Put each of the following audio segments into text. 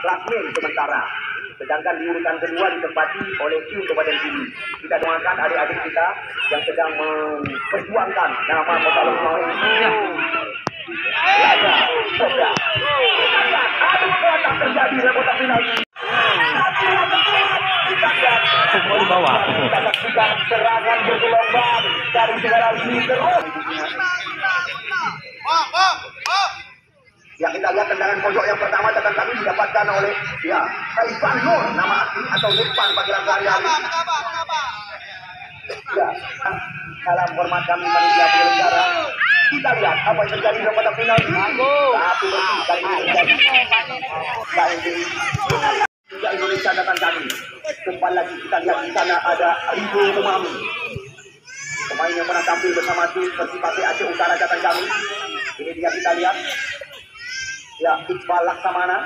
klasmen sementara. Sedangkan di urutan kedua ditempati oleh tim Kabupaten Sini. Kita doakan adik-adik kita yang sedang memperjuangkan nama Kota Lukmawe ini. Raja Sobra. Aduh, kuat terjadi dalam kotak penalti. Semua di bawah. Kita saksikan serangan bergelombang dari segala sisi terus. Ya, kita lihat tendangan pojok yang pertama akan kami didapatkan oleh Saifan Nur, nama asli atau Irfan panggilan sehari-hari. Ya, salam hormat kami panitia penyelenggara. Kita lihat apa yang terjadi dalam kotak penalti. Tapi bersih kali ini terjadi. Juga Indonesia datang kami. Kembali lagi kita lihat di sana ada Ribu Umami. Pemain yang pernah tampil bersama tim Persipase Aceh Utara datang kami. Ini dia kita lihat. Ya, Iqbal Laksamana,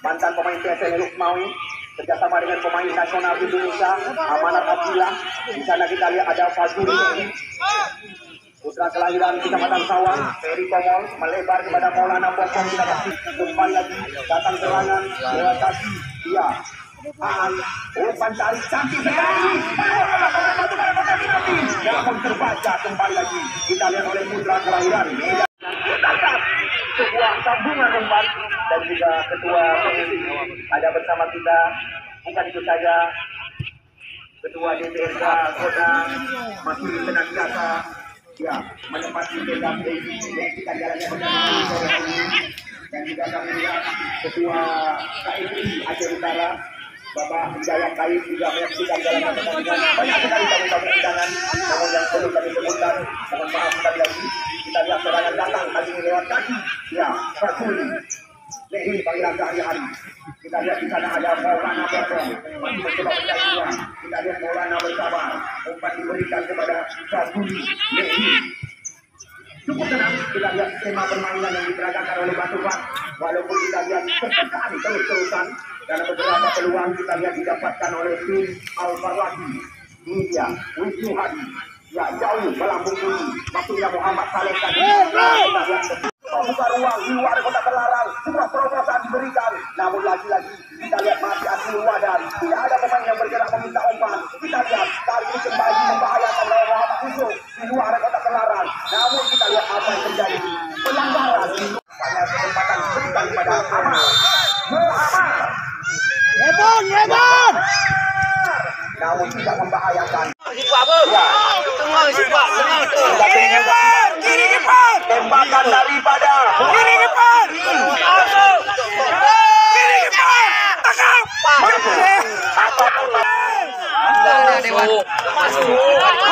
mantan pemain PSM Lukmawe, kerjasama dengan pemain nasional Indonesia, Amanat Abdillah. Di sana kita lihat ada Fazuri, putra kelahiran Kecamatan Sawang, Ferry Komol, melebar kepada Maulana Bokong. Kita kasih kembali lagi, datang serangan, bola kaki, ya. Umpan tarik cantik sekali. Namun terbaca kembali lagi. Kita lihat oleh putra kelahiran. Kita lihat sebuah sambungan umpan dan juga ketua komisi ada bersama kita. Bukan itu saja, ketua DPRK Kota masih senantiasa menempati tenda kita jalannya dan juga kami lihat ketua KMI Aceh Utara Bapak Hidayat Taib juga menyaksikan jalannya pertandingan. Banyak sekali tamu-tamu undangan, namun yang perlu kami sebutkan, mohon maaf sekali lagi. Kita lihat serangan datang kali ini lewat kaki. Ya, Rasul Lehi panggilan sehari-hari. Kita lihat di sana ada Maulana Bokong masih mencoba percaya. Kita lihat Maulana bersabar. Umpan diberikan kepada Rasul Lehi. Cukup tenang, kita lihat skema permainan yang diperagakan oleh Batuban. Walaupun kita lihat tertekan terus-terusan, karena beberapa peluang kita lihat didapatkan oleh tim Al-Farwati. Ini dia, Wisnu Hadi. Ya, jauh melambung tinggi. Maksudnya Muhammad Saleh tadi. Kita lihat membuka ruang di luar kotak terlarang. Sebuah terobosan diberikan. Namun lagi-lagi kita lihat masih asli wadah. Tidak ada pemain yang bergerak meminta umpan. Kita lihat kali ini kembali membahayakan lawan Muhammad Yusuf di luar kotak terlarang. Namun kita lihat apa yang terjadi. Pelanggaran. Pada kesempatan diberikan kepada Amal. Muhammad. Rebon. Namun tidak membahayakan. Kiri kiper. Tembakan daripada kiri kiper. Kiri kiper. Tangkap. Masuk.